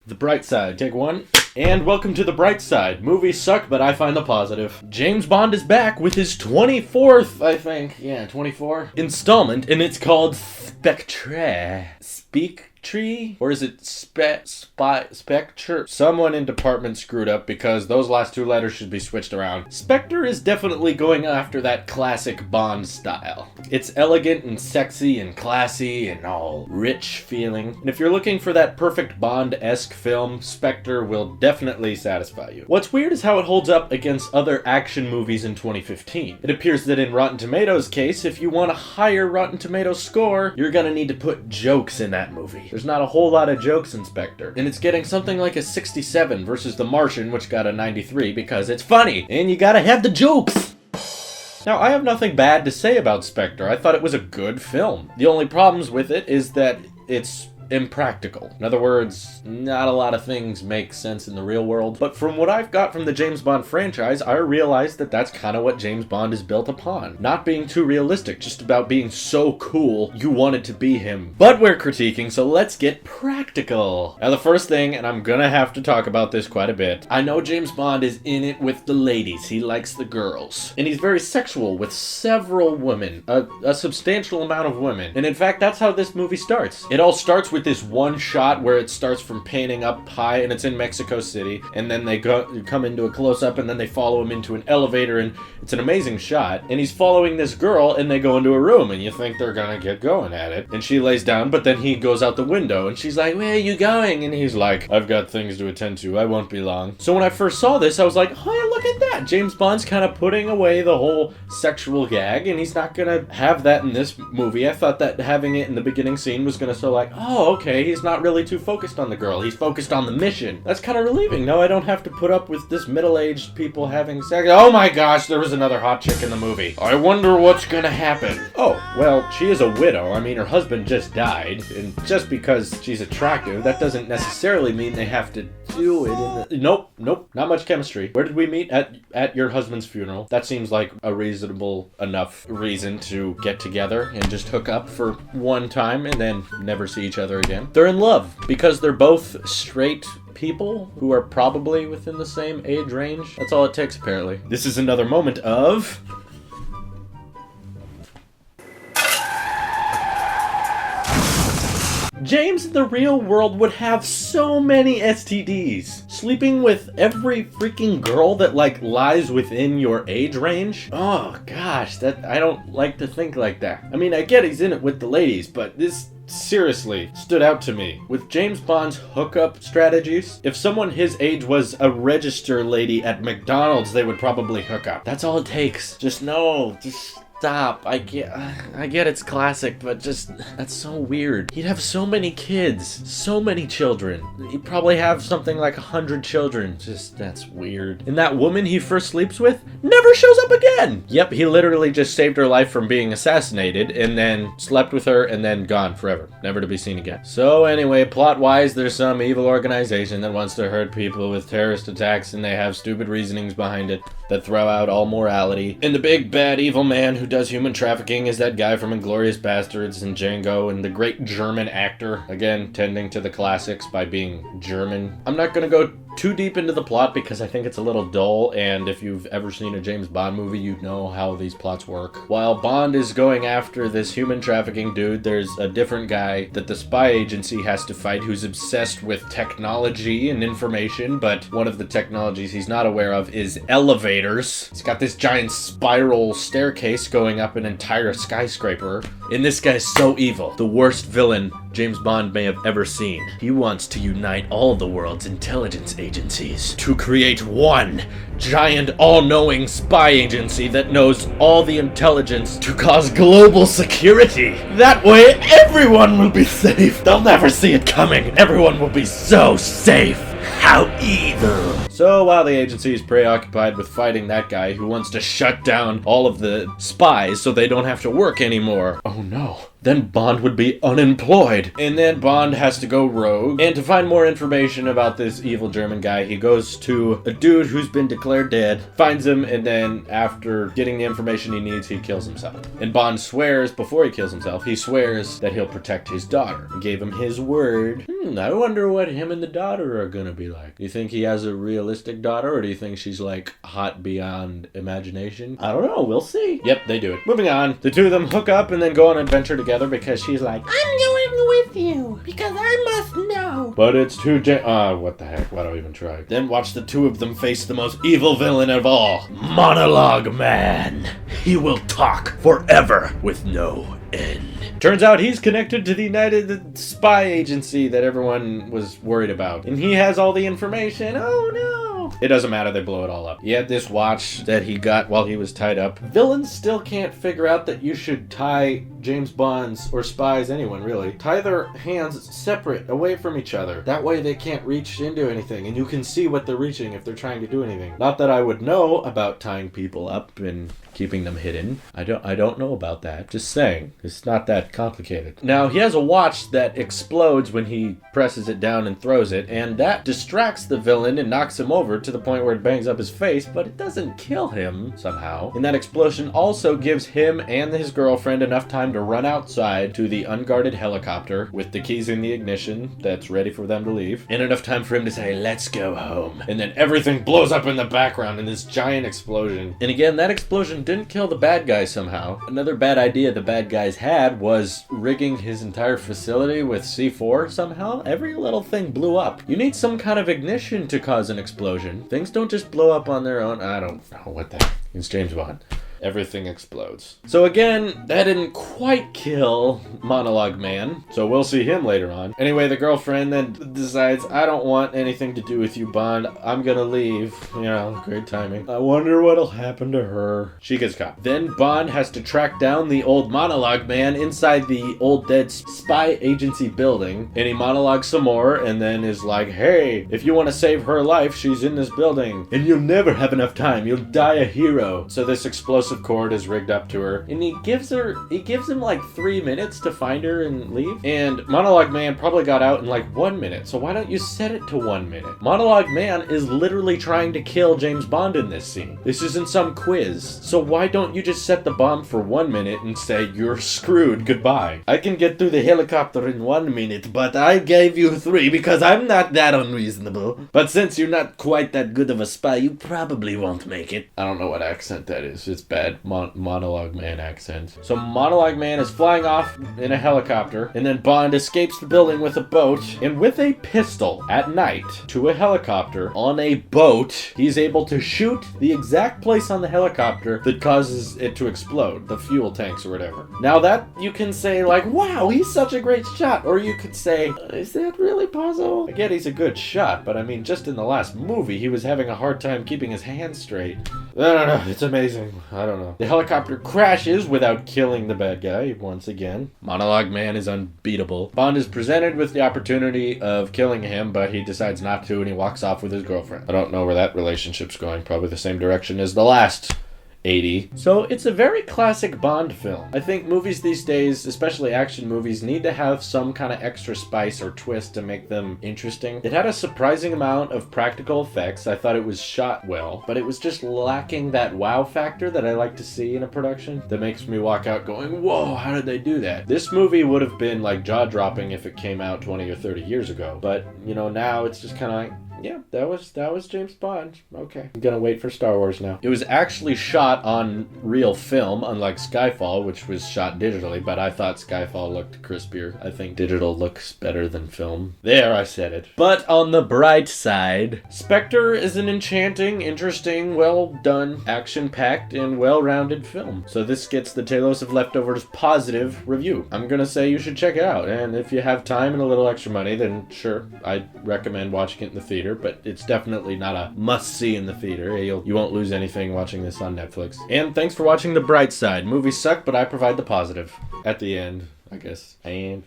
The bright side. Take one. And welcome to The Bright Side. Movies suck, but I find the positive. James Bond is back with his 24th, I think. Yeah, 24. Installment, and it's called Spectre. Tree? Or is it Spectre? Someone in department screwed up because those last two letters should be switched around. Spectre is definitely going after that classic Bond style. It's elegant and sexy and classy and all rich feeling. And if you're looking for that perfect Bond-esque film, Spectre will definitely satisfy you. What's weird is how it holds up against other action movies in 2015. It appears that in Rotten Tomatoes' case, if you want a higher Rotten Tomatoes score, you're gonna need to put jokes in that movie. There's not a whole lot of jokes in Spectre. And it's getting something like a 67 versus The Martian, which got a 93 because it's funny. And you gotta have the jokes! Now, I have nothing bad to say about Spectre. I thought it was a good film. The only problems with it is that it's impractical. In other words, not a lot of things make sense in the real world. But from what I've got from the James Bond franchise, I realized that that's kind of what James Bond is built upon. Not being too realistic, just about being so cool you wanted to be him. But we're critiquing, so let's get practical. Now the first thing, and I'm gonna have to talk about this quite a bit, I know James Bond is in it with the ladies. He likes the girls. And he's very sexual with several women. A substantial amount of women. And in fact, that's how this movie starts. It all starts with this one shot where it starts from painting up high, and it's in Mexico City, and then they come into a close-up, and then they follow him into an elevator, and it's an amazing shot, and he's following this girl, and they go into a room, and you think they're gonna get going at it, and she lays down, but then he goes out the window, and she's like, "Where are you going?" And he's like, "I've got things to attend to, I won't be long." So when I first saw this, I was like, oh, look at that! James Bond's kind of putting away the whole sexual gag, and he's not gonna have that in this movie. I thought that having it in the beginning scene was gonna show like, oh, okay, he's not really too focused on the girl. He's focused on the mission. That's kind of relieving. No, I don't have to put up with this middle-aged people having sex. Oh my gosh, there was another hot chick in the movie. I wonder what's gonna happen. Oh, well, she is a widow. I mean, her husband just died. And just because she's attractive, that doesn't necessarily mean they have to do it in the... Nope, not much chemistry. Where did we meet? At your husband's funeral. That seems like a reasonable enough reason to get together and just hook up for one time and then never see each other again. They're in love because they're both straight people who are probably within the same age range. That's all it takes, apparently. This is another moment of... James in the real world would have so many STDs. Sleeping with every freaking girl that, like, lies within your age range? Oh, gosh, I don't like to think like that. I mean, I get he's in it with the ladies, but this seriously stood out to me. With James Bond's hookup strategies, if someone his age was a register lady at McDonald's, they would probably hook up. That's all it takes. Just stop. I get it's classic, but just, that's so weird. He'd have so many kids, so many children. He'd probably have something like 100 children. Just, that's weird. And that woman he first sleeps with never shows up again. Yep, he literally just saved her life from being assassinated and then slept with her and then gone forever, never to be seen again. So anyway, plot-wise, there's some evil organization that wants to hurt people with terrorist attacks, and they have stupid reasonings behind it that throw out all morality. And the big bad evil man who does human trafficking is that guy from Inglourious Bastards and Django, and the great German actor, again, tending to the classics by being German. I'm not gonna go too deep into the plot because I think it's a little dull, and if you've ever seen a James Bond movie, you know how these plots work. While Bond is going after this human trafficking dude, there's a different guy that the spy agency has to fight who's obsessed with technology and information, but one of the technologies he's not aware of is elevators. He's got this giant spiral staircase going up an entire skyscraper, and this guy's so evil. The worst villain James Bond may have ever seen. He wants to unite all the world's intelligence agencies to create one giant all-knowing spy agency that knows all the intelligence to cause global security. That way everyone will be safe. They'll never see it coming. Everyone will be so safe. How evil. So while the agency is preoccupied with fighting that guy who wants to shut down all of the spies so they don't have to work anymore. Oh no. then Bond would be unemployed. And then Bond has to go rogue. And to find more information about this evil German guy, he goes to a dude who's been declared dead, finds him, and then after getting the information he needs, he kills himself. And Bond swears, before he kills himself, he swears that he'll protect his daughter. He gave him his word. I wonder what him and the daughter are gonna be like. Do you think he has a realistic daughter, or do you think she's like hot beyond imagination? I don't know, we'll see. Yep, they do it. Moving on, the two of them hook up and then go on an adventure together because she's like, I'm going with you because I must know. but it's too what the heck, why do I even try? Then watch the two of them face the most evil villain of all, Monologue Man. He will talk forever with no end. Turns out he's connected to the United Spy Agency that everyone was worried about. And he has all the information. Oh no! It doesn't matter, they blow it all up. He had this watch that he got while he was tied up. Villains still can't figure out that you should tie James Bonds or spies, anyone really. Tie their hands separate, away from each other. That way they can't reach into anything, and you can see what they're reaching if they're trying to do anything. Not that I would know about tying people up and keeping them hidden. I don't know about that. Just saying. It's not that complicated. Now, he has a watch that explodes when he presses it down and throws it, and that distracts the villain and knocks him over to the point where it bangs up his face, but it doesn't kill him somehow. And that explosion also gives him and his girlfriend enough time to run outside to the unguarded helicopter with the keys in the ignition that's ready for them to leave, and enough time for him to say, let's go home. And then everything blows up in the background in this giant explosion. And again, that explosion didn't kill the bad guy somehow. Another bad idea the bad guys had was rigging his entire facility with C4 somehow. Every little thing blew up. You need some kind of ignition to cause an explosion. Things don't just blow up on their own. I don't know what the heck. It's James Bond. Everything explodes. So again, that didn't quite kill Monologue Man, so we'll see him later on. Anyway, the girlfriend then decides, I don't want anything to do with you, Bond. I'm gonna leave. You know, great timing. I wonder what'll happen to her. She gets caught. Then Bond has to track down the old Monologue Man inside the old dead spy agency building, and he monologues some more and then is like, hey, if you want to save her life, she's in this building, and you'll never have enough time. You'll die a hero. So this explosive cord is rigged up to her, and he gives him like 3 minutes to find her and leave. And Monologue Man probably got out in like 1 minute, so why don't you set it to 1 minute? Monologue Man is literally trying to kill James Bond in this scene. This isn't some quiz, so why don't you just set the bomb for 1 minute and say, you're screwed, goodbye. I can get through the helicopter in 1 minute, but I gave you 3 because I'm not that unreasonable. But since you're not quite that good of a spy, you probably won't make it. I don't know what accent that is. It's bad. Monologue Man accent. So Monologue Man is flying off in a helicopter, and then Bond escapes the building with a boat, and with a pistol at night to a helicopter on a boat, he's able to shoot the exact place on the helicopter that causes it to explode, the fuel tanks or whatever. Now that you can say like, wow, he's such a great shot, or you could say, is that really possible? Again, he's a good shot, but I mean, just in the last movie, he was having a hard time keeping his hands straight. I don't know, it's amazing. I don't know. The helicopter crashes without killing the bad guy once again. Monologue Man is unbeatable. Bond is presented with the opportunity of killing him, but he decides not to, and he walks off with his girlfriend. I don't know where that relationship's going. Probably the same direction as the last 80. So it's a very classic Bond film. I think movies these days, especially action movies, need to have some kind of extra spice or twist to make them interesting. It had a surprising amount of practical effects. I thought it was shot well, but it was just lacking that wow factor that I like to see in a production that makes me walk out going, whoa, how did they do that? This movie would have been like jaw-dropping if it came out 20 or 30 years ago, but you know, now it's just kind of like, yeah, that was James Bond. Okay. I'm gonna wait for Star Wars now. It was actually shot on real film, unlike Skyfall, which was shot digitally, but I thought Skyfall looked crispier. I think digital looks better than film. There, I said it. But on the bright side, Spectre is an enchanting, interesting, well-done, action-packed, and well-rounded film. So this gets the Talos of Leftovers positive review. I'm gonna say you should check it out, and if you have time and a little extra money, then sure, I'd recommend watching it in the theater. But it's definitely not a must-see in the theater. You won't lose anything watching this on Netflix. And thanks for watching The Bright Side. Movies suck, but I provide the positive. At the end, I guess. And...